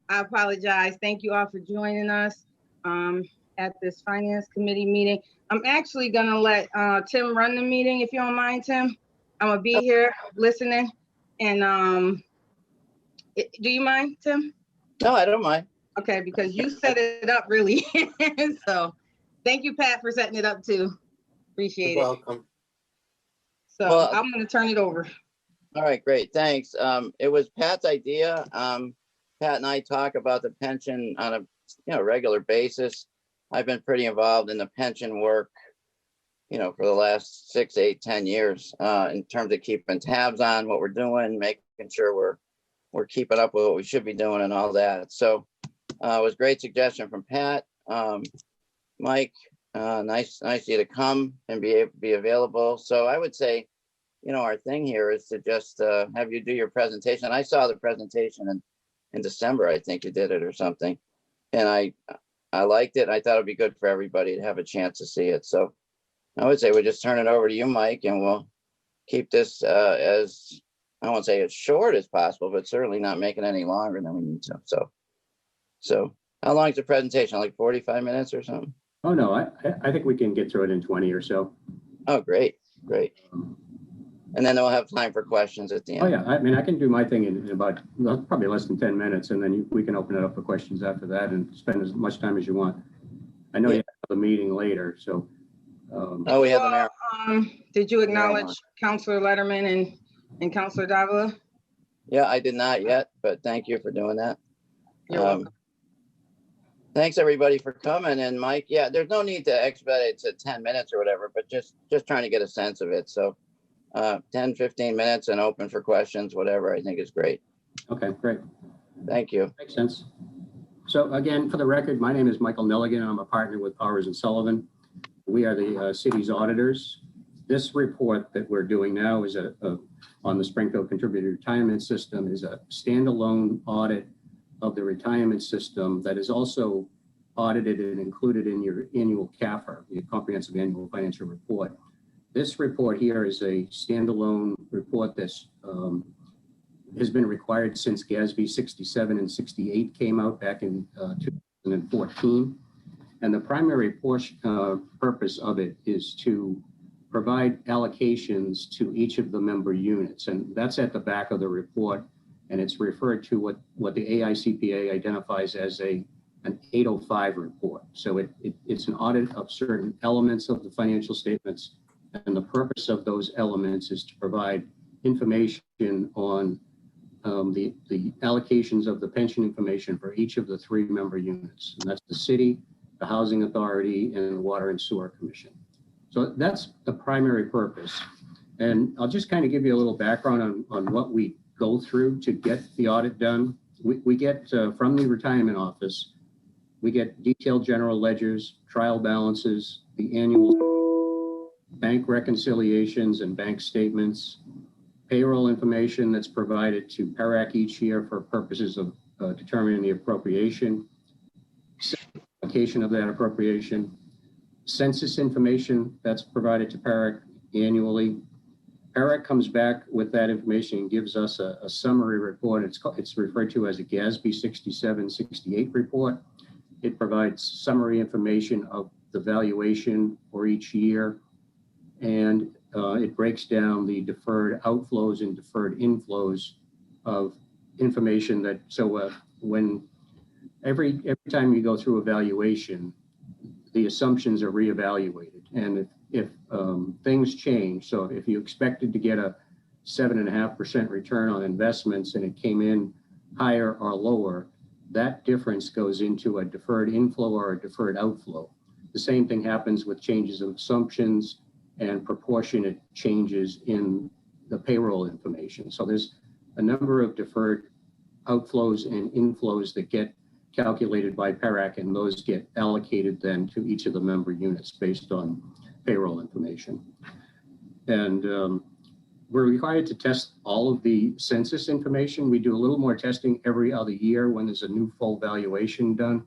I apologize. Thank you all for joining us at this Finance Committee meeting. I'm actually going to let Tim run the meeting, if you don't mind, Tim. I'm going to be here listening. And do you mind, Tim? No, I don't mind. Okay, because you set it up really. So thank you, Pat, for setting it up too. Appreciate You're it. welcome. So Well, I'm going to turn it over. All right, great, thanks. It was Pat's idea. Pat and I talk about the pension on a regular basis. I've been pretty involved in the pension work, for the last 6, 8, 10 years, in terms of keeping tabs on what we're doing, making sure we're keeping up with what we should be doing and all that. So it was a great suggestion from Pat. Mike, nice of you to come and be available. So I would say, our thing here is to just have you do your presentation. I saw the presentation in December, I think you did it or something. And I liked it. I thought it'd be good for everybody to have a chance to see it. So I would say we just turn it over to you, Mike, and we'll keep this as, I won't say as short as possible, but certainly not make it any longer than we need to. So how long is the presentation? Like 45 minutes or something? Oh, no, I think we can get through it in 20 or so. Oh, great. And then we'll have time for questions at the end. Oh, yeah. I mean, I can do my thing in about probably less than 10 minutes, and then we can open it up for questions after that and spend as much time as you want. I know you have the meeting later, so. We have the mayor. Did you acknowledge Councilor Letterman and Councilor Davila? Yeah, I did not yet, but thank you for doing that. You're welcome. Thanks everybody for coming. And Mike, yeah, there's no need to expedite it to 10 minutes or whatever, but just trying to get a sense of it. So 10, 15 minutes and open for questions, whatever, I think is great. Okay, great. Thank you. Makes sense. So again, for the record, my name is Michael Nelligan. I'm a partner with Powers and Sullivan. We are the city's auditors. This report that we're doing now is on the Springfield Contributor Retirement System, is a standalone audit of the retirement system that is also audited and included in your annual CAFR, the Comprehensive Annual Financial Report. This report here is a standalone report that has been required since GASB 67 and 68 came out back in 2014. And the primary purpose of it is to provide allocations to each of the member units. And that's at the back of the report. And it's referred to what the AICPA identifies as an 805 report. So it's an audit of certain elements of the financial statements. And the purpose of those elements is to provide information on the allocations of the pension information for each of the 3 member units. And that's the city, the Housing Authority, and the Water and Sewer Commission. So that's the primary purpose. And I'll just kind of give you a little background on what we go through to get the audit done. We get from the retirement office, we get detailed general ledgers, trial balances, the annual bank reconciliations and bank statements, payroll information that's provided to PERAC each year for purposes of determining the appropriation, allocation of that appropriation, census information that's provided to PERAC annually. PERAC comes back with that information and gives us a summary report. It's referred to as a GASB 67-68 report. It provides summary information of the valuation for each year, and it breaks down the deferred outflows and deferred inflows of information that, so when every time you go through a valuation, the assumptions are reevaluated. And if things change, so if you expected to get a 7.5% return on investments and it came in higher or lower, that difference goes into a deferred inflow or a deferred outflow. The same thing happens with changes of assumptions and proportionate changes in the payroll information. So there's a number of deferred outflows and inflows that get calculated by PERAC, and those get allocated then to each of the member units based on payroll information. And we're required to test all of the census information. We do a little more testing every other year when there's a new full valuation done.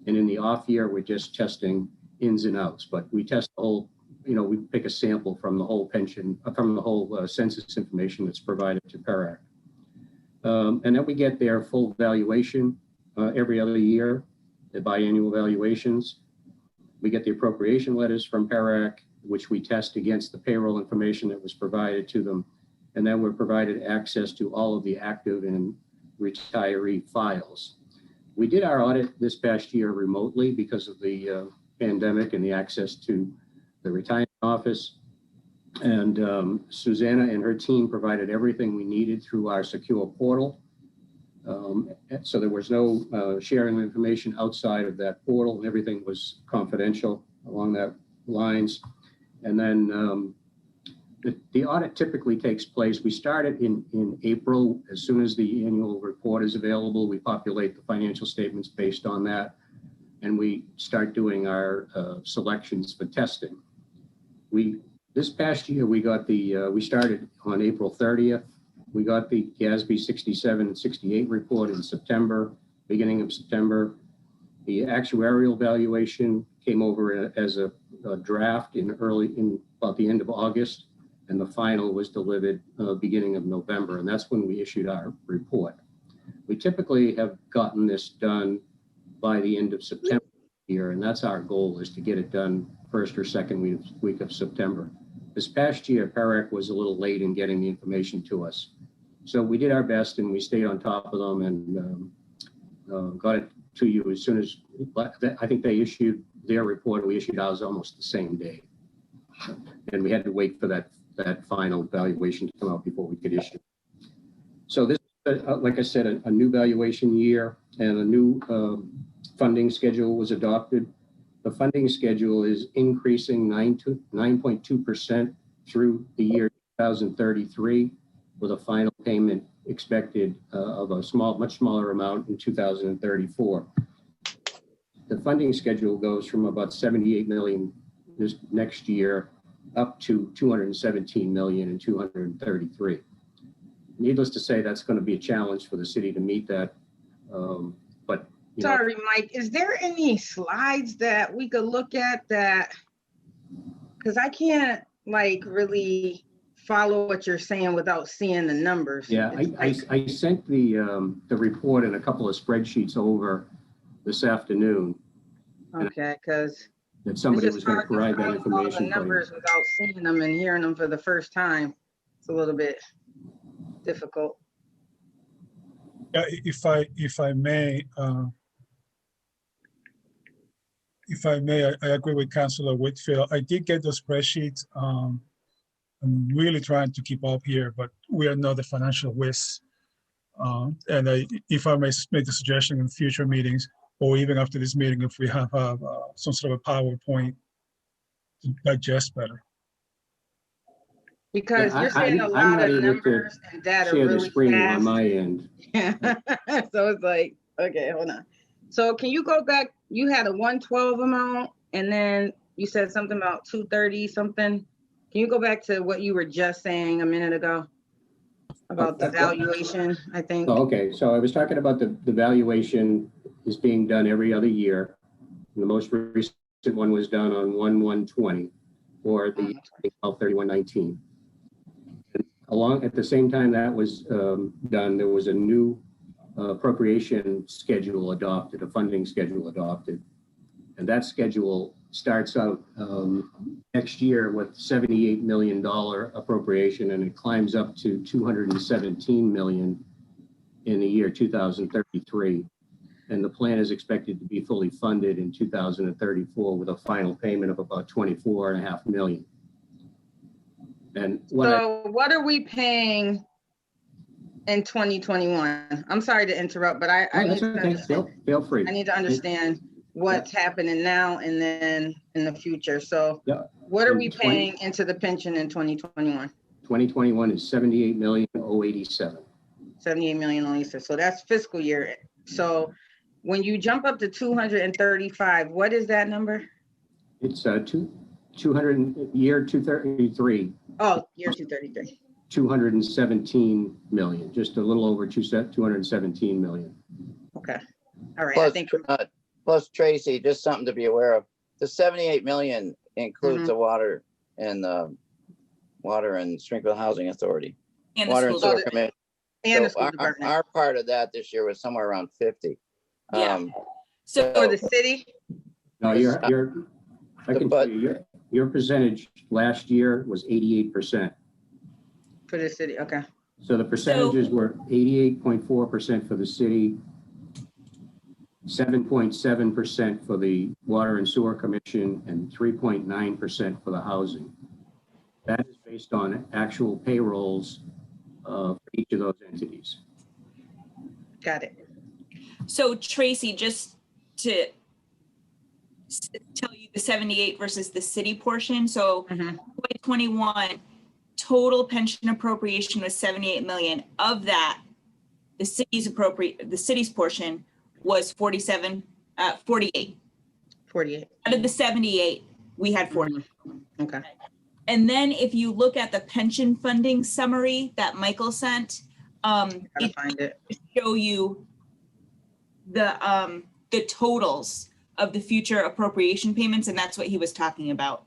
And in the off year, we're just testing ins and outs, but we test the whole, we pick a sample from the whole pension, from the whole census information that's provided to PERAC. And then we get their full valuation every other year, the biannual valuations. We get the appropriation letters from PERAC, which we test against the payroll information that was provided to them. And then we're provided access to all of the active and retiree files. We did our audit this past year remotely because of the pandemic and the access to the retirement office. And Susanna and her team provided everything we needed through our secure portal. So there was no sharing of information outside of that portal. Everything was confidential along that lines. And then the audit typically takes place. We started in April. As soon as the annual report is available, we populate the financial statements based on that. And we start doing our selections for testing. This past year, we started on April 30th. We got the GASB 67 and 68 report in September, beginning of September. The actuarial valuation came over as a draft in about the end of August, and the final was delivered beginning of November, and that's when we issued our report. We typically have gotten this done by the end of September here, and that's our goal, is to get it done first or second week of September. This past year, PERAC was a little late in getting the information to us. So we did our best and we stayed on top of them and got it to you as soon as, I think they issued their report. We issued ours almost the same day. And we had to wait for that final valuation to come out before we could issue. So this, like I said, a new valuation year and a new funding schedule was adopted. The funding schedule is increasing 9.2% through the year 2033, with a final payment expected of a much smaller amount in 2034. The funding schedule goes from about 78 million this next year up to 217 million in 233. Needless to say, that's going to be a challenge for the city to meet that. But sorry, Mike, is there any slides that we could look at that? Because I can't really follow what you're saying without seeing the numbers. Yeah, I sent the report and a couple of spreadsheets over this afternoon. Okay, because that somebody was going to provide that information. The numbers without seeing them and hearing them for the first time, it's a little bit difficult. Yeah, if I may, I agree with Councilor Whitfield. I did get those spreadsheets. I'm really trying to keep up here, but we are not the financial whiz. And if I may make a suggestion in future meetings, or even after this meeting, if we have some sort of a PowerPoint to digest better. Because you're saying a lot of numbers and data share really the screen fast. on my end. So it's like, okay, hold on. So can you go back? You had a 112 amount, and then you said something about 230 something. Can you go back to what you were just saying a minute ago about the valuation, I think? Oh, okay, so I was talking about the valuation is being done every other year. And the most recent one was done on 1/1/20 for the 12/31/19. Along at the same time that was done, there was a new appropriation schedule adopted, a funding schedule adopted. And that schedule starts out next year with $78 million appropriation, and it climbs up to 217 million in the year 2033. And the plan is expected to be fully funded in 2034 with a final payment of about 24.5 million. And what are we paying in 2021? I'm sorry to interrupt, but I need to understand. Feel free. I need to understand what's happening now and then in the future. So what are we paying into the pension in 2021? 2021 is 78,087,000. 78,087,000. So that's fiscal year. So when you jump up to 235, what is that number? It's 200 year 233. Oh, year 233. 217 million, just a little over 217 million. Okay. All right. Plus, I think plus Tracy, just something to be aware of. The 78 million includes the water and Springfield Housing Authority, and Water and Sewer Commission. And the So school department. our part of that this year was somewhere around 50. Yeah. Um, So For the city? No, I can But- tell you, your percentage last year was 88%. For the city, okay. So the percentages were 88.4% for the city, 7.7% for the Water and Sewer Commission, and 3.9% for the housing. That is based on actual payrolls for each of those entities. Got it. So Tracy, just to tell you the 78 versus the city portion. So Mhm. 21 total pension appropriation was 78 million. Of that, the city's portion was 48. 48. Out of the 78, we had 40. Mhm. Okay. And then if you look at the pension funding summary that Michael sent, Gotta it find it. show you the totals of the future appropriation payments, and that's what he was talking about.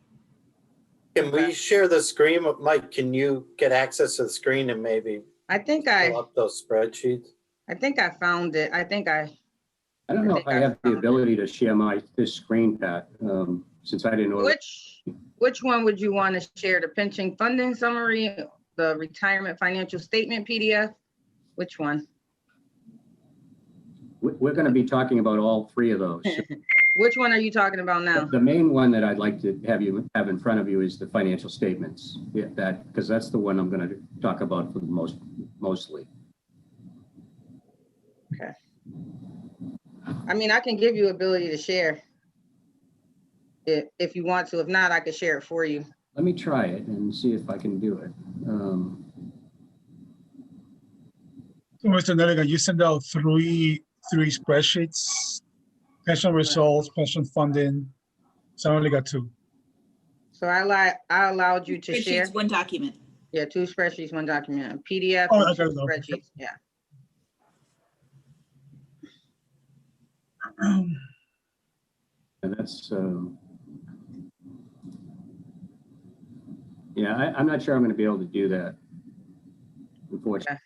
Can we share the screen? Mike, can you get access to the screen and maybe I think pull up those spreadsheets? I found it. I don't know if I have the ability to share this screen, Pat, since I didn't know. which one would you want to share? The pension funding summary, the retirement financial statement PDF? Which one? We're going to be talking about all three of those. Which one are you talking about now? The main one that I'd like to have you have in front of you is the financial statements. Yeah, because that's the one I'm going to talk about for the mostly. Okay. I mean, I can give you ability to share if you want to. If not, I could share it for you. Let me try it and see if I can do it. So, Mr. Nelligan, you sent out three spreadsheets, pension results, pension funding. So I only got two. So I allowed you to share. Spreadsheets, one document. Yeah, 2 spreadsheets, 1 document, a PDF, Oh, and I got 2 it, okay. spreadsheets. Yeah. And that's, yeah, I'm not sure I'm going to be able to do that, unfortunately.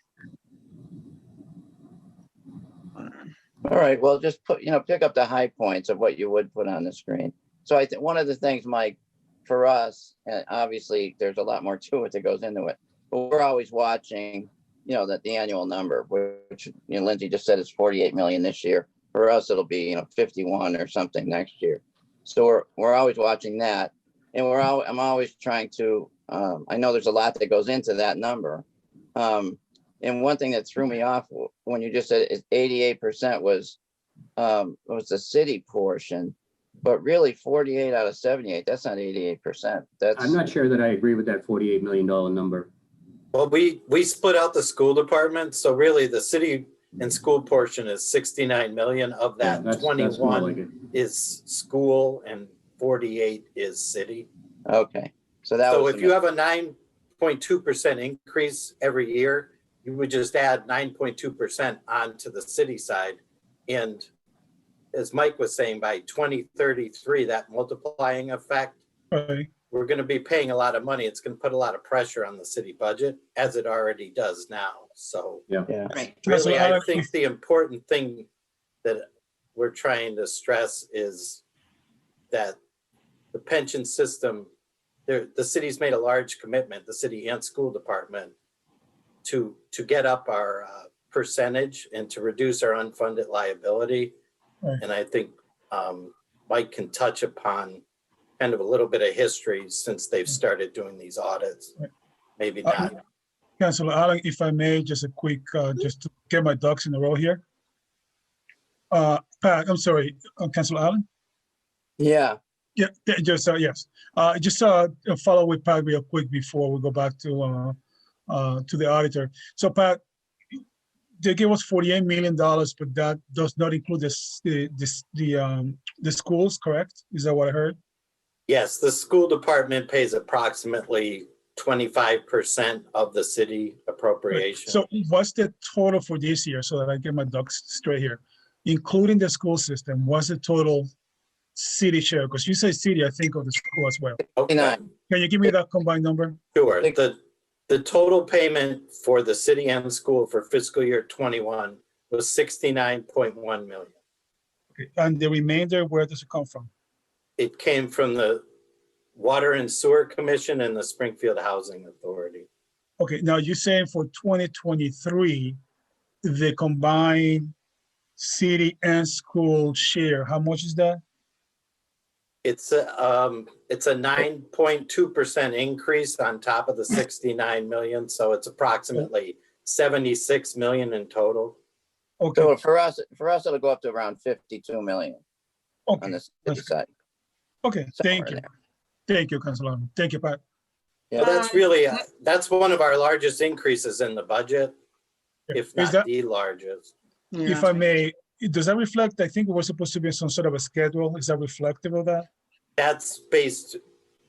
All right, well, just pick up the high points of what you would put on the screen. So I think one of the things, Mike, for us, and obviously there's a lot more to it that goes into it, but we're always watching, that the annual number, which, Lindsay just said it's 48 million this year. For us, it'll be, 51 or something next year. So we're always watching that. And I'm always trying to, I know there's a lot that goes into that number. And one thing that threw me off when you just said 88% was the city portion, but really 48 out of 78, that's not 88%. I'm not sure that I agree with that $48 million number. Well, we split out the school department, so really the city and school portion is 69 million. Of that, Yeah, that's 21 more like it. is school and 48 is city. Okay. So if you have a 9.2% increase every year, you would just add 9.2% onto the city side. And as Mike was saying, by 2033, that multiplying effect, Right. we're going to be paying a lot of money. It's going to put a lot of pressure on the city budget, as it already does now. So Yeah. Right. really, I think the important thing that we're trying to stress is that the pension system, the city's made a large commitment, the city and school department, to get up our percentage and to reduce our unfunded liability. Right. And I think Mike can touch upon kind of a little bit of history since they've started doing these audits. Right. Maybe not. Councilor Allen, if I may, just a quick, just to get my ducks in a row here. Pat, I'm sorry, Councilor Allen? yeah. Yeah, just, yes. Just follow with Pat real quick before we go back to the auditor. So Pat, they gave us $48 million, but that does not include the schools, correct? Is that what I heard? Yes, the school department pays approximately 25% of the city appropriation. So what's the total for this year, so that I get my ducks straight here? Including the school system, what's the total city share? Because you say city, I think of the school as well. Okay, 59. Can you give me that combined number? sure. The total payment for the city and the school for fiscal year 21 was 69.1 million. Okay. And the remainder, where does it come from? It came from the Water and Sewer Commission and the Springfield Housing Authority. Okay, now you're saying for 2023, the combined city and school share, how much is that? It's a 9.2% increase on top of the 69 million. So it's approximately 76 million in total. Okay, So for us, it'll go up to around 52 million on okay, the city that's good. side. Okay, thank somewhere you. there. Thank you, Councilor. Thank you, Pat. Yeah. So that's really, that's one of our largest increases in the budget, if Is not that, the largest. Yeah. if I may, does that reflect, I think it was supposed to be some sort of a schedule. Is that reflective of that? That's based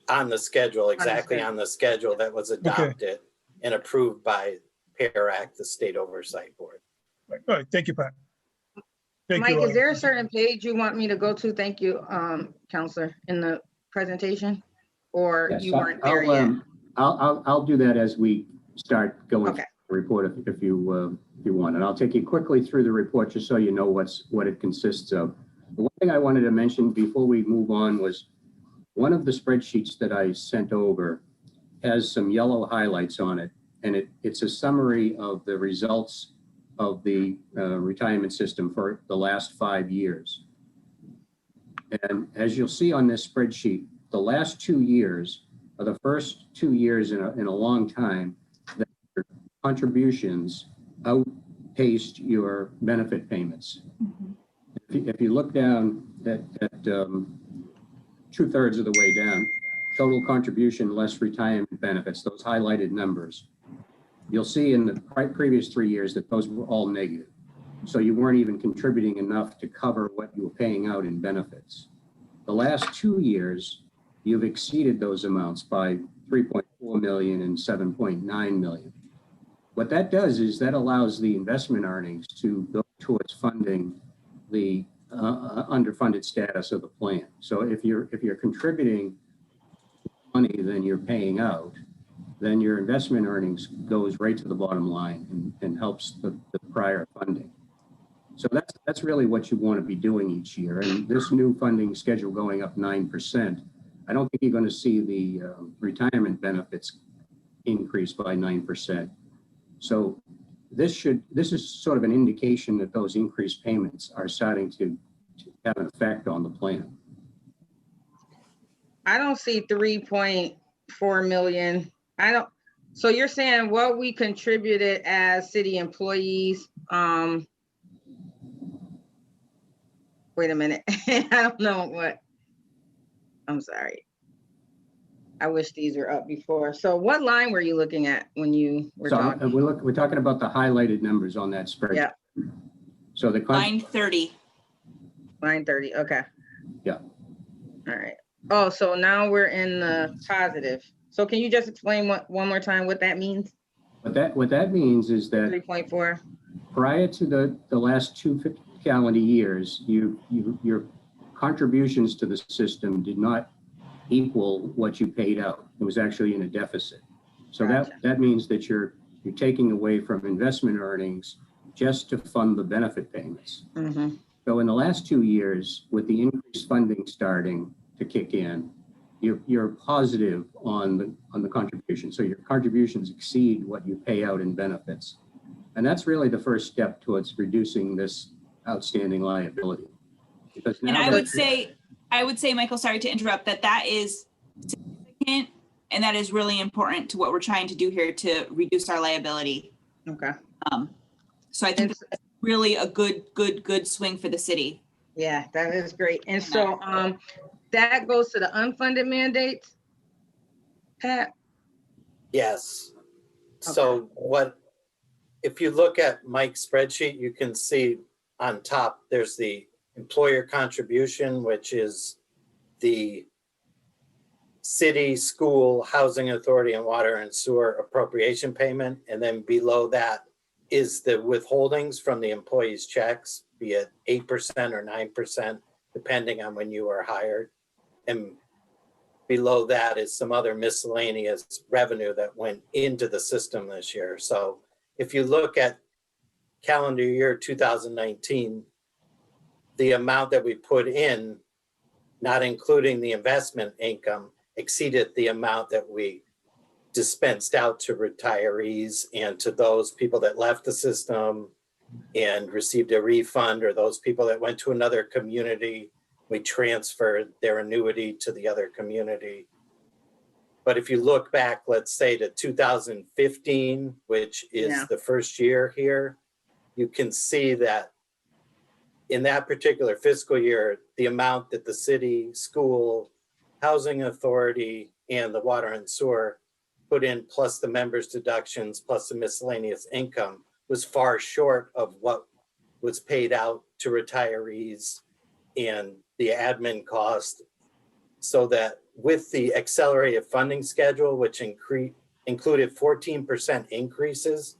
on the schedule, exactly schedule. on the schedule that was adopted and approved by PAIR Act, the State Oversight Board. Right. All right, thank you, Pat. Thank Mike, you. is there a certain page you want me to go to? Thank you, Counselor, in the presentation? Or Yes, you weren't there yet? I'll do that as we start going Okay. through the report if you want. And I'll take you quickly through the report just so you know what it consists of. The one thing I wanted to mention before we move on was one of the spreadsheets that I sent over has some yellow highlights on it. And it's a summary of the results of the retirement system for the last 5 years. And as you'll see on this spreadsheet, the last 2 years are the first 2 years in a long time that your contributions outpaced your benefit payments. If you look down at 2/3 of the way down, total contribution less retirement benefits, those highlighted numbers, you'll see in the previous 3 years that those were all negative. So you weren't even contributing enough to cover what you were paying out in benefits. The last 2 years, you've exceeded those amounts by 3.4 million and 7.9 million. What that does is that allows the investment earnings to go towards funding the underfunded status of the plan. So if you're contributing money than you're paying out, then your investment earnings goes right to the bottom line and helps the prior funding. So that's really what you want to be doing each year. And this new funding schedule going up 9%, I don't think you're going to see the retirement benefits increase by 9%. So this is sort of an indication that those increased payments are starting to have an effect on the plan. I don't see 3.4 million. So you're saying what we contributed as city employees, wait a minute. I don't know what, I'm sorry. I wish these were up before. So what line were you looking at when you were talking? We're talking about the highlighted numbers on that spreadsheet. Yeah. So the Line 30. Line 30, okay. Yeah. All right. Oh, so now we're in the positive. So can you just explain one more time what that means? What that means is that 3.4. prior to the last 2 calendar years, your contributions to the system did not equal what you paid out. It was actually in a deficit. So Gotcha. that means that you're taking away from investment earnings just to fund the benefit payments. Mm-hmm. So in the last 2 years, with the increased funding starting to kick in, you're positive on the contribution. So your contributions exceed what you pay out in benefits. And that's really the first step towards reducing this outstanding liability. Because now And I would say, Michael, sorry to interrupt, that is significant and that is really important to what we're trying to do here to reduce our liability. Okay. So I think that's really a good swing for the city. Yeah, that is great. And so that goes to the unfunded mandates, Pat? Yes. So if you look at Mike's spreadsheet, you can see on top, there's the employer contribution, which is the city, school, housing authority, and water and sewer appropriation payment. And then below that is the withholdings from the employees' checks, be it 8% or 9%, depending on when you were hired. And below that is some other miscellaneous revenue that went into the system this year. So if you look at calendar year 2019, the amount that we put in, not including the investment income, exceeded the amount that we dispensed out to retirees and to those people that left the system and received a refund, or those people that went to another community. We transferred their annuity to the other community. But if you look back, let's say to 2015, which is the first year here, you can see that in that particular fiscal year, the amount that the city, school, housing authority, and the water and sewer put in, plus the members' deductions, plus the miscellaneous income, was far short of what was paid out to retirees and the admin cost. So that with the accelerated funding schedule, which included 14% increases,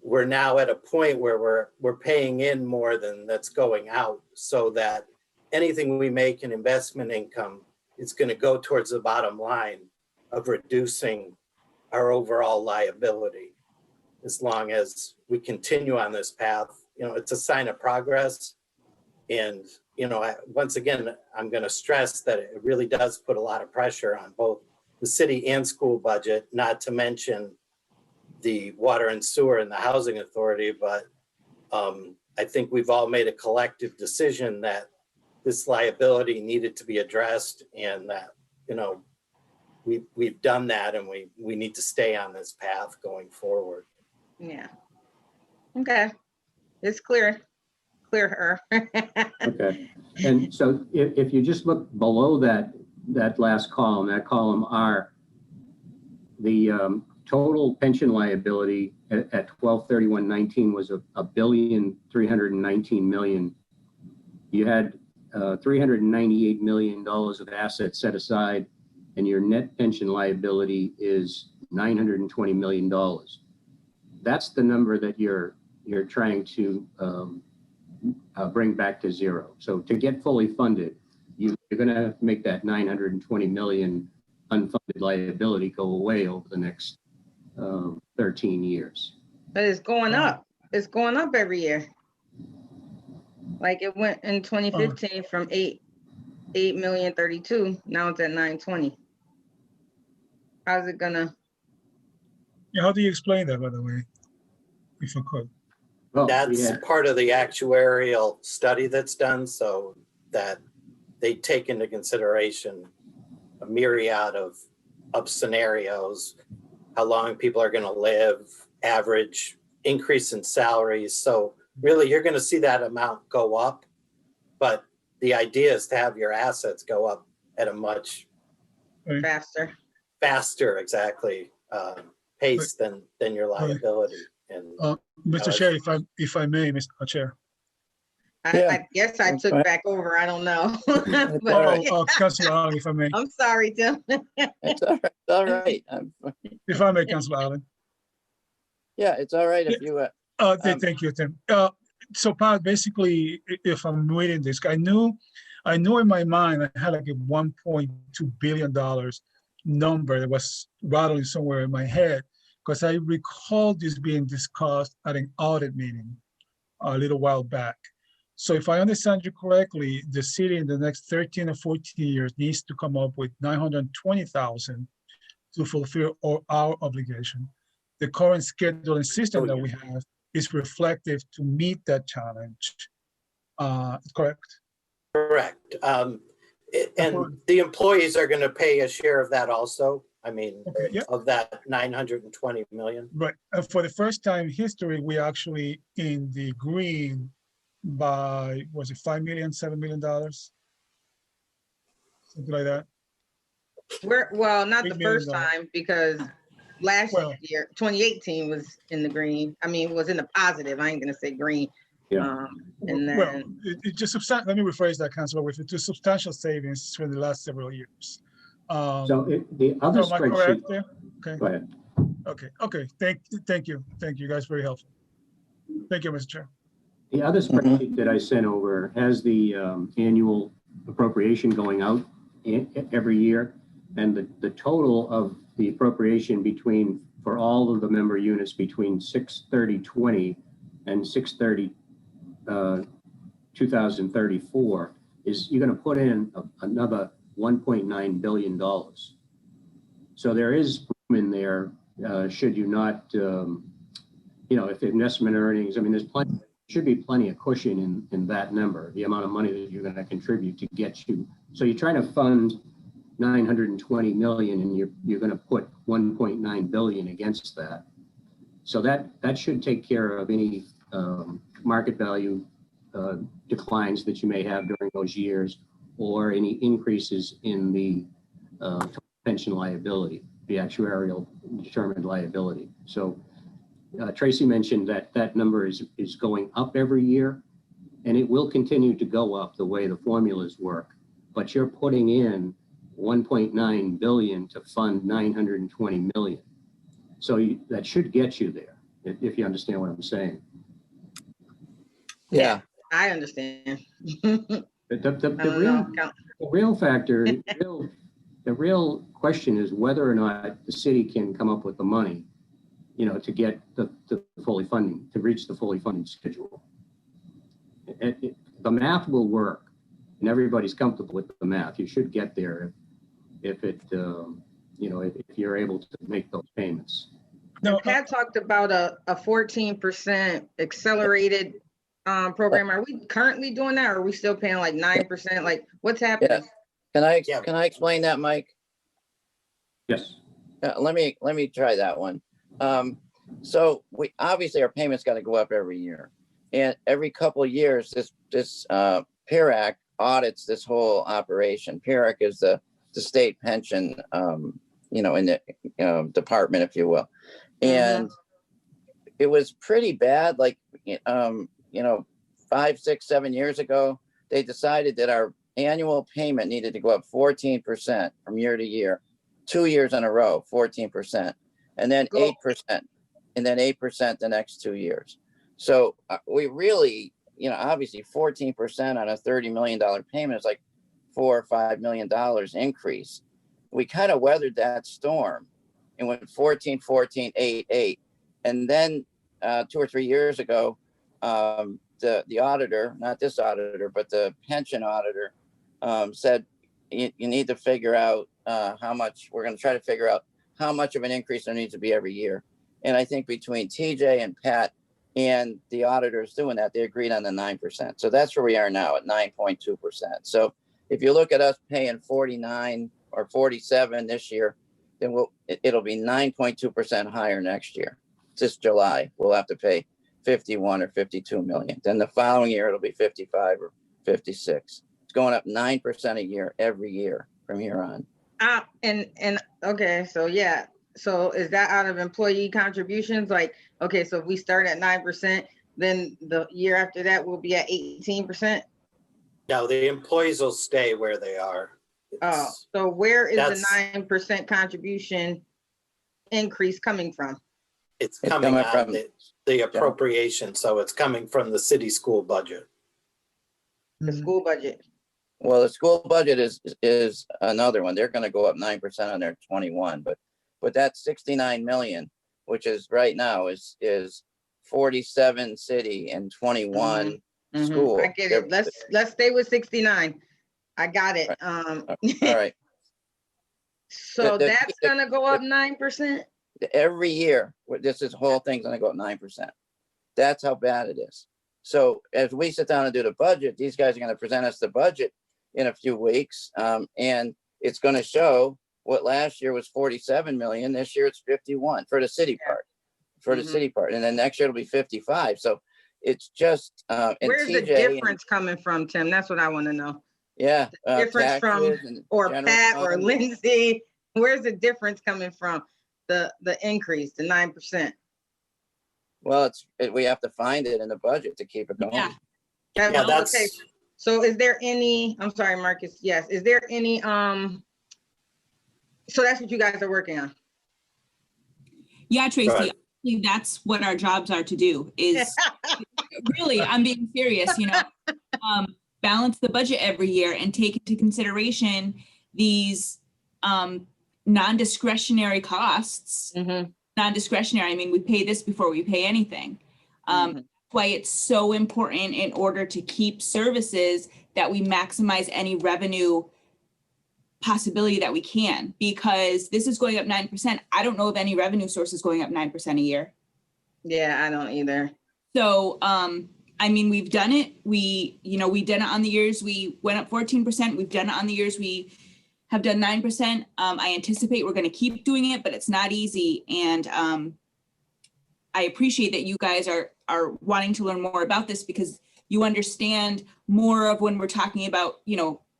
we're now at a point where we're paying in more than that's going out, so that anything we make in investment income is going to go towards the bottom line of reducing our overall liability. As long as we continue on this path, it's a sign of progress. And, once again, I'm going to stress that it really does put a lot of pressure on both the city and school budget, not to mention the water and sewer and the housing authority. But I think we've all made a collective decision that this liability needed to be addressed, and that, we've done that, and we need to stay on this path going forward. Yeah. Okay. It's clearer. Okay. And so if you just look below that last column, that column R, the total pension liability at 12/31/19 was $1,319,000,000. You had $398 million of assets set aside, and your net pension liability is $920 million. That's the number that you're trying to bring back to zero. So to get fully funded, you're going to have to make that $920 million unfunded liability go away over the next 13 years. But it's going up. It's going up every year. Like it went in 2015 from 8,032,000. Now it's at 920. How's it gonna? Yeah, how do you explain that, by the way, if I could? Well, That's part of the actuarial study that's done, so that they take into consideration a myriad of scenarios, how long people are going to live, average increase in salaries. So really, you're going to see that amount go up, but the idea is to have your assets go up at a much faster, exactly, pace than your liability. And Mr. Chair, if I may, Mr. Chair. I guess I took back over. I don't know. Councilor Allen, if I may. I'm sorry, Tim. It's all right. If I may, Councilor Allen. Yeah, it's all right if you. Thank you, Tim. So, Pat, basically, if I'm reading this, I knew in my mind I had like a $1.2 billion number that was rattling somewhere in my head, because I recall this being discussed at an audit meeting a little while back. So if I understand you correctly, the city in the next 13 or 14 years needs to come up with $920,000 to fulfill our obligation. The current scheduling system that we have is reflective to meet that challenge. Correct? Correct. And the employees are going to pay a share of that also. I mean, of that 920 million. Right. And for the first time in history, we actually in the green by, was it $5 million, $7 million? Something like that. Well, not the first time, because last year, 2018 was in the green. I mean, was in the positive. I ain't gonna say green. Yeah. And then it just let me rephrase that, Councilor, with it, substantial savings for the last several years. So the other spreadsheet. There? Okay. Go ahead. Okay. Thank you, guys. Very helpful. Thank you, Mr. Chair. The other spreadsheet that I sent over has the annual appropriation going out every year, and the total of the appropriation for all of the member units between 6/30/20 and 6/30/20 2034 is you're going to put in another $1.9 billion. So there is room in there, should you not, if investment earnings, I mean, should be plenty of cushion in that number, the amount of money that you're going to contribute to get you. So you're trying to fund 920 million and you're going to put 1.9 billion against that. So that should take care of any market value declines that you may have during those years, or any increases in the pension liability, the actuarial determined liability. So Tracy mentioned that number is going up every year, and it will continue to go up the way the formulas work. But you're putting in 1.9 billion to fund 920 million. So that should get you there, if you understand what I'm saying. Yeah. I understand. The real factor, the real question is whether or not the city can come up with the money, to get the fully funding, to reach the fully funded schedule. The math will work, and everybody's comfortable with the math. You should get there if you're able to make those payments. No, Pat talked about a 14% accelerated program. Are we currently doing that, or are we still paying like 9%? Like, what's happening? Can I explain that, Mike? Yes. Let me try that one. So we obviously, our payments got to go up every year, and every couple of years, this PIRAC audits this whole operation. PIRAC is the state pension, in the department, if you will, and it was pretty bad. Like, 5, 6, 7 years ago, they decided that our annual payment needed to go up 14% from year to year, 2 years in a row, 14%, and then 8%, and then 8% the next 2 years. So we really, obviously 14% on a $30 million payment is like $4 or $5 million increase. We kind of weathered that storm and went 14, 14, 8, 8. And then 2 or 3 years ago, the auditor, not this auditor, but the pension auditor, said, you need to figure out how much, we're going to try to figure out how much of an increase there needs to be every year. And I think between TJ and Pat and the auditors doing that, they agreed on the 9%. So that's where we are now at 9.2%. So if you look at us paying 49 or 47 this year, then it'll be 9.2% higher next year. This July, we'll have to pay 51 or 52 million. Then the following year, it'll be 55 or 56. It's going up 9% a year, every year from here on. Okay, so yeah. So is that out of employee contributions? Like, okay, so if we start at 9%, then the year after that we'll be at 18%? No, the employees will stay where they are. So where is the 9% contribution increase coming from? It's coming from the appropriation, so it's coming from the city school budget. The school budget. Well, the school budget is another one. They're going to go up 9% on their 21, but that's 69 million, which is right now is 47 city and 21 school. I get it. Let's stay with 69. I got it. All right. So that's gonna go up 9%? Every year. This whole thing's gonna go up 9%. That's how bad it is. So as we sit down and do the budget, these guys are gonna present us the budget in a few weeks. And it's gonna show what last year was 47 million. This year it's 51 for the city part. The city part. And then next year it'll be 55. So it's just where's the difference coming from, Tim? That's what I want to know. Yeah. The difference from or Pat or Lindsay. Where's the difference coming from? The increase, the 9%. Well, we have to find it in the budget to keep it going. Yeah, that's okay. So is there any, I'm sorry, Marcus, yes. Is there any, so that's what you guys are working on? Yeah, Tracy, that's what our jobs are to do is really, I'm being serious, balance the budget every year and take into consideration these non-discretionary costs. Non-discretionary, I mean, we pay this before we pay anything. why it's so important in order to keep services that we maximize any revenue possibility that we can, because this is going up 9%. I don't know of any revenue sources going up 9% a year. Yeah, I don't either. So, I mean, we've done it. We done it on the years we went up 14%. We've done it on the years we have done 9%. I anticipate we're going to keep doing it, but it's not easy. And I appreciate that you guys are wanting to learn more about this, because you understand more of when we're talking about,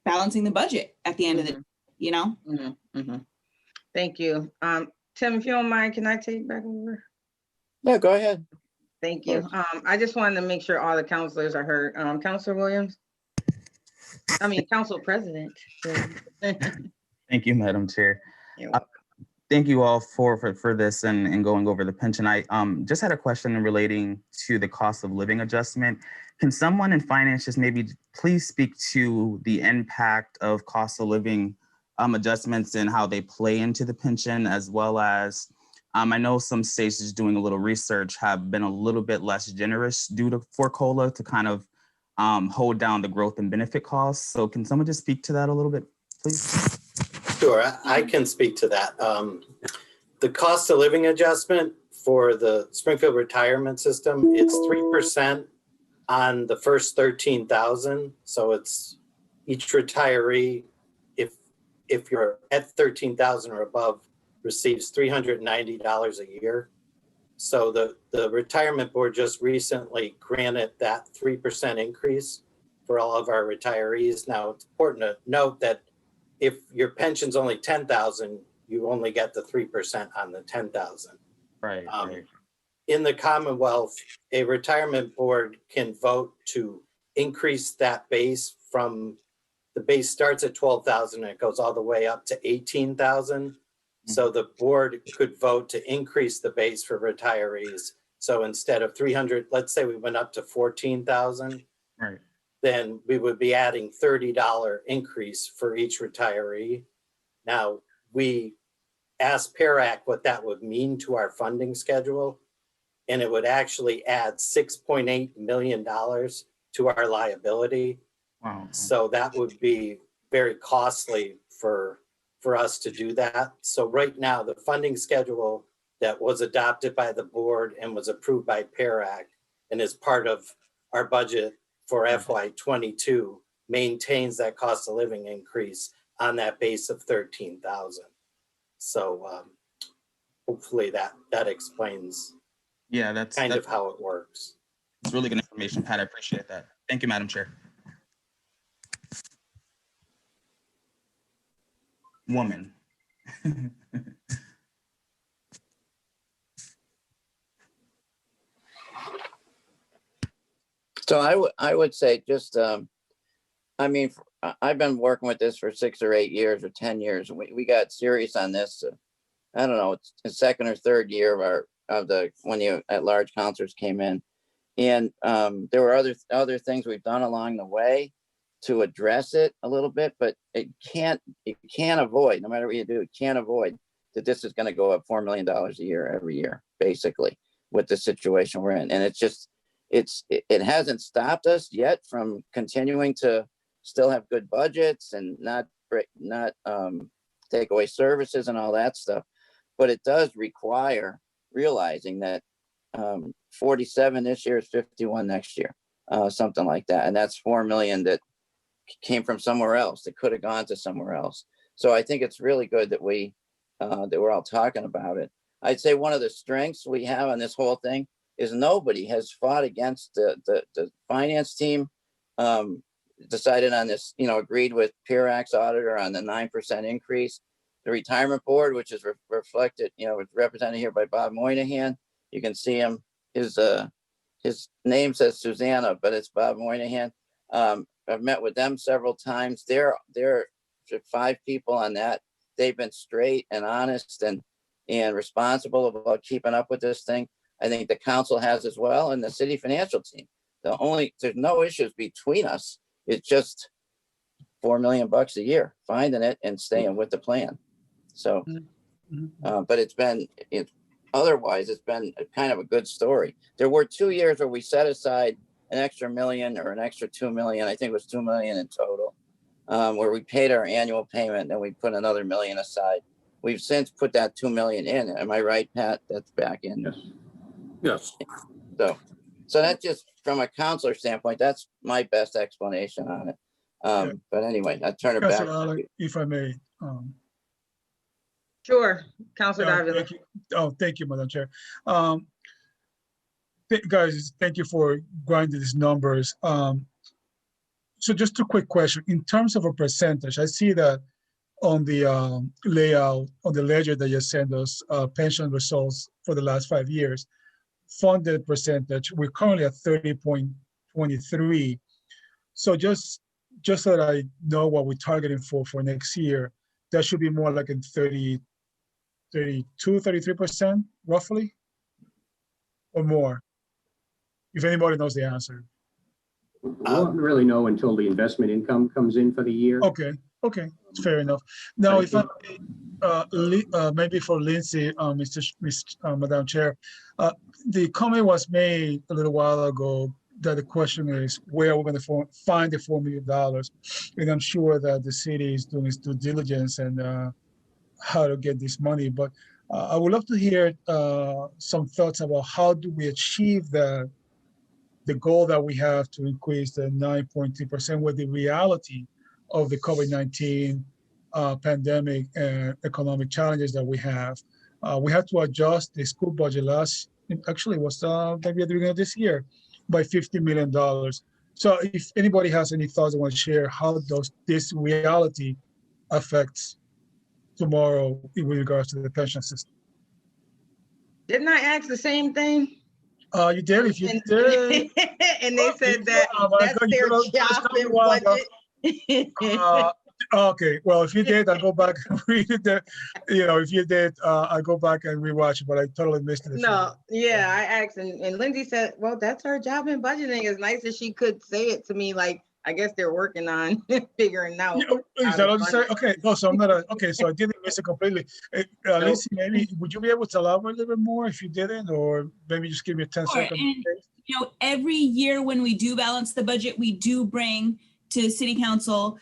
balancing the budget at the end of the day, Thank you. Tim, if you don't mind, can I take back over? Yeah, go ahead. Thank you. I just wanted to make sure all the counselors are heard. Counselor Williams? Council President. Thank you, Madam Chair. You're welcome. Thank you all for this and going over the pension. I just had a question relating to the cost of living adjustment. Can someone in finance just maybe please speak to the impact of cost of living adjustments and how they play into the pension, as well as I know some states just doing a little research have been a little bit less generous for COLA to kind of hold down the growth and benefit costs. So can someone just speak to that a little bit, please? Sure, I can speak to that. The cost of living adjustment for the Springfield retirement system, it's 3% on the first 13,000. So it's each retiree, if you're at 13,000 or above, receives $390 a year. So the retirement board just recently granted that 3% increase for all of our retirees. Now, it's important to note that if your pension's only 10,000, you only get the 3% on the 10,000. Right. In the Commonwealth, a retirement board can vote to increase that base from the base starts at 12,000 and it goes all the way up to 18,000. So the board could vote to increase the base for retirees. So instead of 300, let's say we went up to 14,000. Right. Then we would be adding $30 increase for each retiree. Now, we asked PARAC what that would mean to our funding schedule, and it would actually add $6.8 million to our liability. Wow. So that would be very costly for us to do that. So right now, the funding schedule that was adopted by the board and was approved by PARAC and is part of our budget for FY22 maintains that cost of living increase on that base of 13,000. So hopefully that explains that's kind of how it works. It's really good information, Pat. I appreciate that. Thank you, Madam Chair. Woman. So I would say just, I've been working with this for 6 or 8 years or 10 years. We got serious on this. I don't know, it's the second or third year of when the at-large counselors came in. And there were other things we've done along the way to address it a little bit, but it can't avoid, no matter what you do, it can't avoid that this is going to go up $4 million a year every year, basically, with the situation we're in. And it's just, it hasn't stopped us yet from continuing to still have good budgets and not take away services and all that stuff. But it does require realizing that 47 this year is 51 next year, something like that. And that's 4 million that came from somewhere else, that could have gone to somewhere else. So I think it's really good that we're all talking about it. I'd say one of the strengths we have on this whole thing is nobody has fought against the finance team, decided on this, agreed with PARAC's auditor on the 9% increase. The retirement board, which is reflected, represented here by Bob Moynihan. You can see him. His name says Susanna, but it's Bob Moynihan. I've met with them several times. There are 5 people on that. They've been straight and honest and responsible about keeping up with this thing. I think the council has as well, and the city financial team. There's no issues between us. It's just $4 million a year, finding it and staying with the plan. So, but it's been otherwise, it's been kind of a good story. There were 2 years where we set aside an extra million or an extra 2 million. I think it was 2 million in total, where we paid our annual payment and we put another million aside. We've since put that 2 million in. Am I right, Pat? That's back in. Yes. Yes. So that's just from a counselor standpoint, that's my best explanation on it. But anyway, I turn it back. Councilor Allen, if I may. Sure, Councilor Davila. Thank you. Oh, thank you, Madam Chair. Guys, thank you for grinding these numbers. So just a quick question. In terms of a percentage, I see that on the layout, on the ledger that you sent us, pension results for the last 5 years, funded percentage, we're currently at 30.23. So just so that I know what we're targeting for next year, that should be more like in 32, 33% roughly, or more, if anybody knows the answer. We won't really know until the investment income comes in for the year. Okay, fair enough. Now, if I maybe for Lindsay, Madam Chair, the comment was made a little while ago that the question is where we're going to find the $4 million, and I'm sure that the city is doing its due diligence and how to get this money. But I would love to hear some thoughts about how do we achieve the goal that we have to increase the 9.2% with the reality of the COVID-19 pandemic and economic challenges that we have. We had to adjust the school budget actually it was maybe at the beginning of this year, by $50 million. So if anybody has any thoughts they want to share, how does this reality affect tomorrow with regards to the pension system? Didn't I ask the same thing? You did, if you did. And they said that that's their job and budget. Okay, well, if you did, I'll go back and read it. If you did, I'll go back and rewatch it, but I totally missed it. No, yeah, I asked, and Lindsay said, well, that's her job in budgeting. As nice as she could say it to me, like, I guess they're working on figuring out. Is that what you say? Okay, no, so I'm not, okay, so I didn't miss it completely. Lindsay, maybe, would you be able to elaborate a little bit more if you didn't, or maybe just give me a 10-second. And, every year when we do balance the budget, we do bring to City Council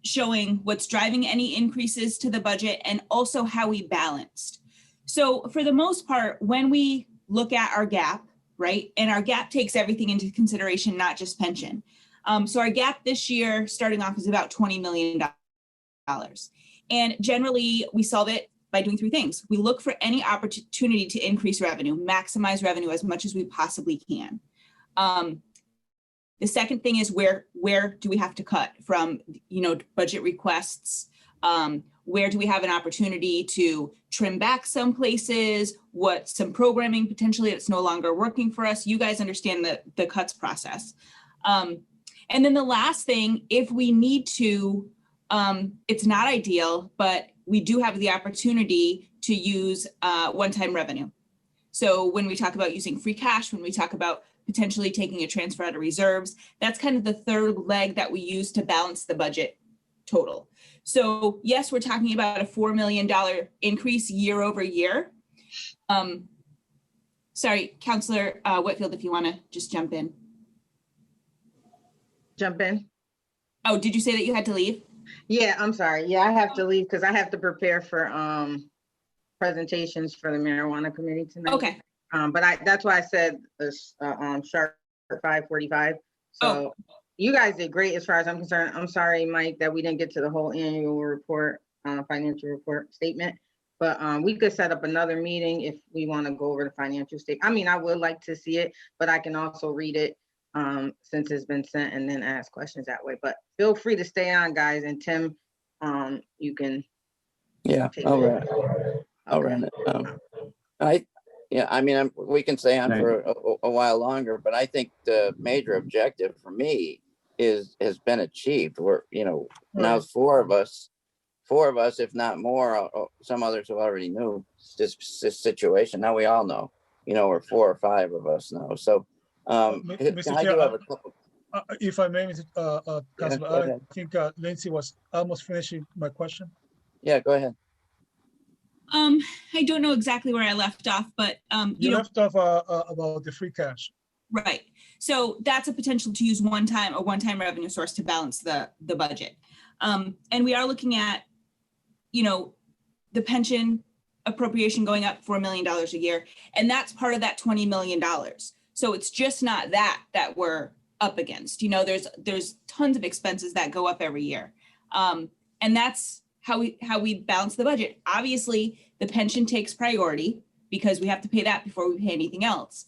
showing what's driving any increases to the budget and also how we balanced. So for the most part, when we look at our gap, right, and our gap takes everything into consideration, not just pension. So our gap this year, starting off, is about $20 million. And generally, we solve it by doing 3 things. We look for any opportunity to increase revenue, maximize revenue as much as we possibly can. The second thing is where do we have to cut from, budget requests? Where do we have an opportunity to trim back some places? Some programming potentially that's no longer working for us? You guys understand the cuts process. And then the last thing, if we need to, it's not ideal, but we do have the opportunity to use one-time revenue. So when we talk about using free cash, when we talk about potentially taking a transfer out of reserves, that's kind of the third leg that we use to balance the budget total. So yes, we're talking about a $4 million increase year over year. Sorry, Councillor Whitfield, if you want to just jump in. Jump in. Oh, did you say that you had to leave? Yeah, I'm sorry. Yeah, I have to leave because I have to prepare for presentations for the marijuana committee tonight. Okay. But that's why I said sharp 5:45. So you guys did great as far as I'm concerned. I'm sorry, Mike, that we didn't get to the whole annual report, financial report statement. But we could set up another meeting if we want to go over the financial statement. I mean, I would like to see it, but I can also read it since it's been sent and then ask questions that way. But feel free to stay on, guys. And Tim, you can. Yeah, I'll run it. We can stay on for a while longer, but I think the major objective for me has been achieved. We're, now four of us, if not more, some others who already knew this situation. Now we all know, we're 4 or 5 of us now. So Mr. I Chair, do have a couple. If I may, Councilor, I think Lindsay was almost finishing my question. Yeah, go ahead. I don't know exactly where I left off, but You left off about the free cash. right. So that's a potential to use a one-time revenue source to balance the budget. And we are looking at, the pension appropriation going up $4 million a year, and that's part of that $20 million. So it's just not that we're up against. There's tons of expenses that go up every year, and that's how we balance the budget. Obviously, the pension takes priority because we have to pay that before we pay anything else.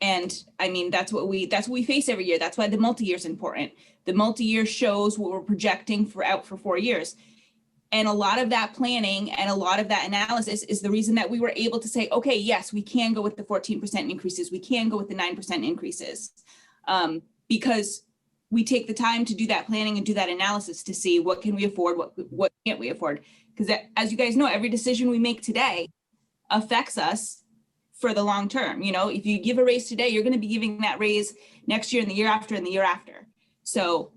And I mean, that's what we face every year. That's why the multi-year is important. The multi-year shows what we're projecting for 4 years. And a lot of that planning and a lot of that analysis is the reason that we were able to say, okay, yes, we can go with the 14% increases. We can go with the 9% increases, because we take the time to do that planning and do that analysis to see what can we afford, what can't we afford. Because as you guys know, every decision we make today affects us for the long term. If you give a raise today, you're going to be giving that raise next year and the year after and the year after. So,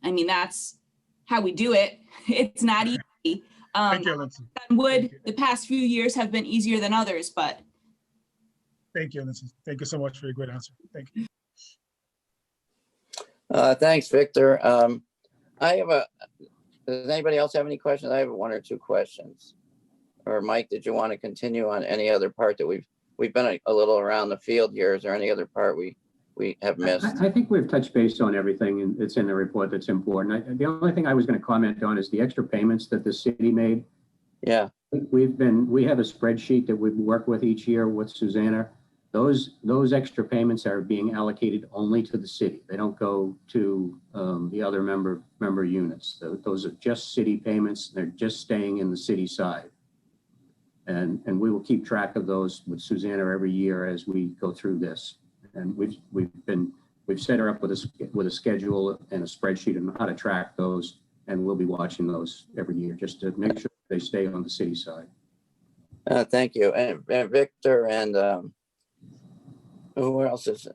I mean, that's how we do it. It's not easy. Thank you, Lindsay. The past few years have been easier than others, but. Thank you, Lindsay. Thank you so much for your great answer. Thank you. Thanks, Victor. Does anybody else have any questions? I have 1 or 2 questions. Or Mike, did you want to continue on any other part that we've been a little around the field here? Is there any other part we have missed? I think we've touched base on everything and it's in the report that's important. The only thing I was going to comment on is the extra payments that the city made. Yeah. We have a spreadsheet that we work with each year with Susanna. Those extra payments are being allocated only to the city. They don't go to the other member units. Those are just city payments. They're just staying in the city side. And we will keep track of those with Susanna every year as we go through this. And we've set her up with a schedule and a spreadsheet on how to track those, and we'll be watching those every year just to make sure they stay on the city side. Thank you, and Victor, and who else is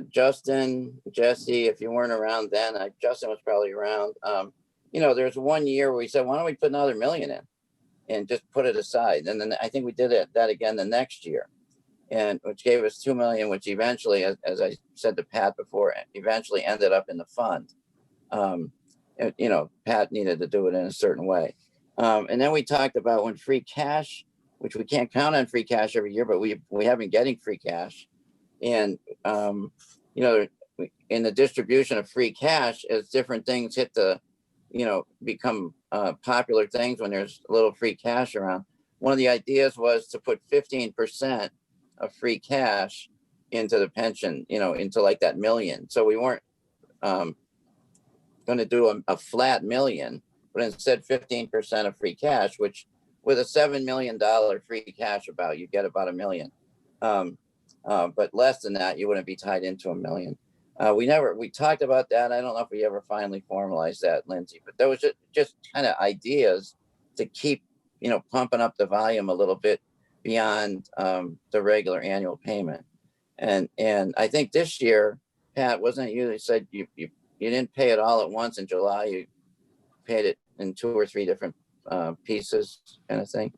Justin, Jesse? If you weren't around then, Justin was probably around. There's 1 year where we said, why don't we put another $1 million in and just put it aside, and then I think we did that again the next year. And which gave us $2 million, which eventually, as I said to Pat before, eventually ended up in the fund. Pat needed to do it in a certain way. And then we talked about when free cash, which we can't count on free cash every year, but we have been getting free cash. And, in the distribution of free cash, as different things hit become popular things when there's a little free cash around. One of the ideas was to put 15% of free cash into the pension, into like that $1 million. So we weren't going to do a flat $1 million, but instead 15% of free cash, which with a $7 million free cash you get about $1 million. But less than that, you wouldn't be tied into $1 million. We talked about that. I don't know if we ever finally formalized that, Lindsay, but there was just kind of ideas to keep, pumping up the volume a little bit beyond the regular annual payment. And I think this year, Pat, wasn't it you said you didn't pay it all at once in July, you paid it in 2 or 3 different pieces kind of thing?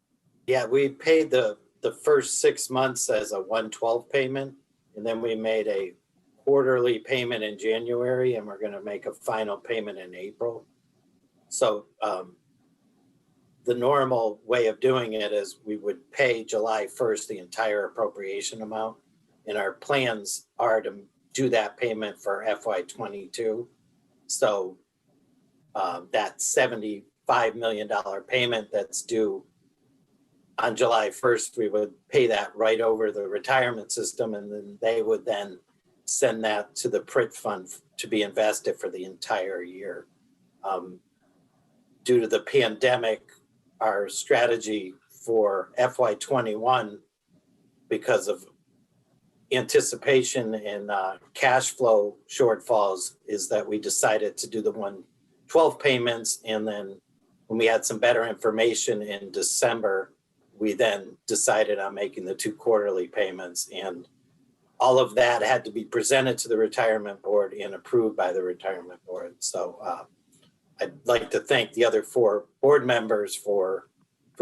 Yeah, we paid the first 6 months as a 1/12 payment, and then we made a quarterly payment in January, and we're going to make a final payment in April. So the normal way of doing it is we would pay July 1st the entire appropriation amount, and our plans are to do that payment for FY22. So that $75 million payment that's due on July 1st, we would pay that right over the retirement system, and then they would then send that to the PRIT fund to be invested for the entire year. Due to the pandemic, our strategy for FY21, because of anticipation and cash flow shortfalls, is that we decided to do the 1/12 payments, and then when we had some better information in December, we then decided on making the 2 quarterly payments, and all of that had to be presented to the retirement board and approved by the retirement board. So I'd like to thank the other 4 board members for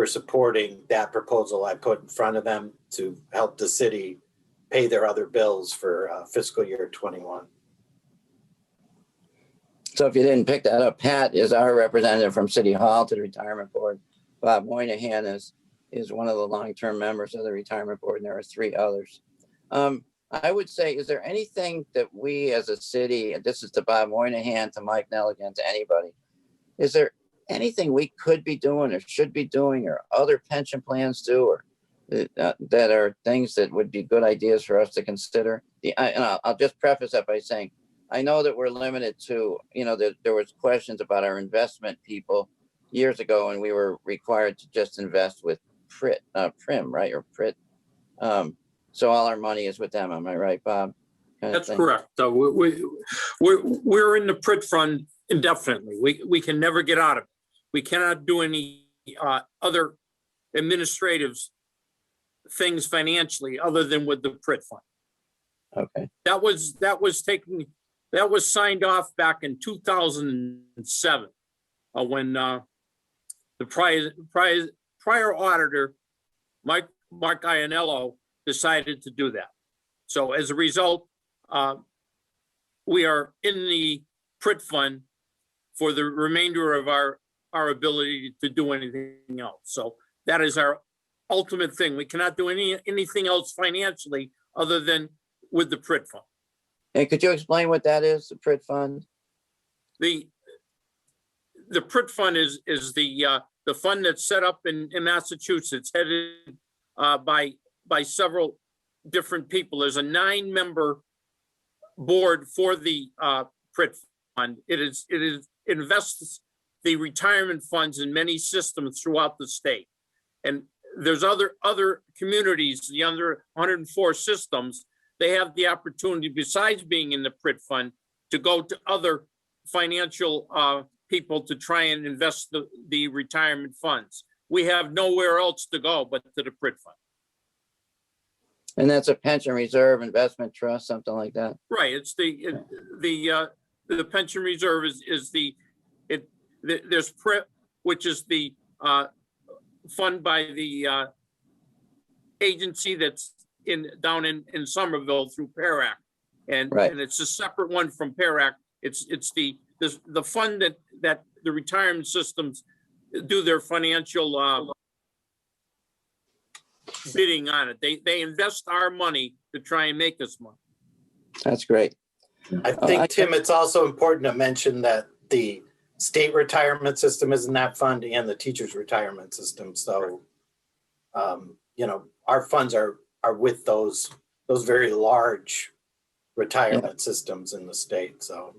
supporting that proposal I put in front of them to help the city pay their other bills for fiscal year 21. So if you didn't pick that up, Pat is our representative from City Hall to the Retirement Board. Bob Moynihan is one of the long-term members of the Retirement Board, and there are 3 others. I would say, is there anything that we as a city, and this is to Bob Moynihan, to Mike Nelligan, to anybody, is there anything we could be doing or should be doing or other pension plans do, or that are things that would be good ideas for us to consider? I'll just preface that by saying, I know that we're limited to, there was questions about our investment people years ago, and we were required to just invest with Prim, right? Or Prit. So all our money is with them. Am I right, Bob? That's correct. So we're in the Prit fund indefinitely. We can never get out of it. We cannot do any other administrative things financially other than with the Prit fund. Okay. That was signed off back in 2007 when the prior auditor, Mark Iannello, decided to do that. So as a result, we are in the Prit fund for the remainder of our ability to do anything else. So that is our ultimate thing. We cannot do anything else financially other than with the Prit fund. And could you explain what that is, the Prit fund? The Prit fund is the fund that's set up in Massachusetts, headed by several different people. There's a 9-member board for the Prit fund. It invests the retirement funds in many systems throughout the state. And there's other communities, the under 104 systems, they have the opportunity, besides being in the Prit fund, to go to other financial people to try and invest the retirement funds. We have nowhere else to go but to the Prit fund. And that's a pension reserve investment trust, something like that. Right. It's the pension reserve there's Prit, which is the fund by the agency that's down in Somerville through PARAC, and right. And it's a separate one from PARAC. It's the fund that the retirement systems do their financial bidding on it. They invest our money to try and make us money. That's great. I think, Tim, it's also important to mention that the state retirement system is in that fund and the teachers' retirement system. So, our funds are with those very large retirement systems in the state. So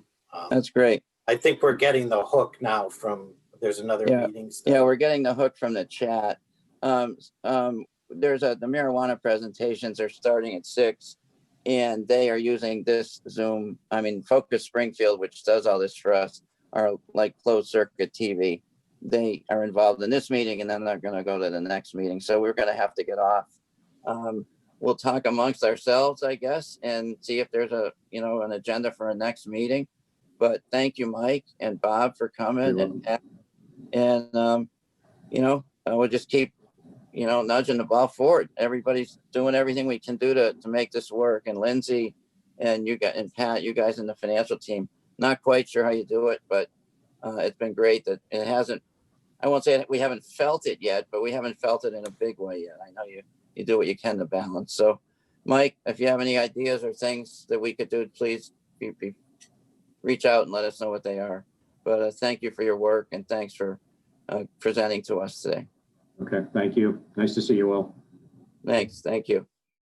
that's great. I think we're getting the hook now from, there's another meeting. Yeah, we're getting the hook from the chat. There's the marijuana presentations are starting at 6, and they are using this Zoom. I mean, Focus Springfield, which does all this for us, are like closed circuit TV. They are involved in this meeting, and then they're going to go to the next meeting. So we're going to have to get off. We'll talk amongst ourselves, I guess, and see if there's an agenda for a next meeting. But thank you, Mike and Bob, for coming, and we'll just keep nudging the ball forward. Everybody's doing everything we can do to make this work. And Lindsay and you guys and Pat, you guys in the financial team, not quite sure how you do it, but it's been great that it hasn't, I won't say that we haven't felt it yet, but we haven't felt it in a big way yet. I know you do what you can to balance. So Mike, if you have any ideas or things that we could do, please reach out and let us know what they are. But thank you for your work, and thanks for presenting to us today. Okay, thank you. Nice to see you all. Thanks. Thank you.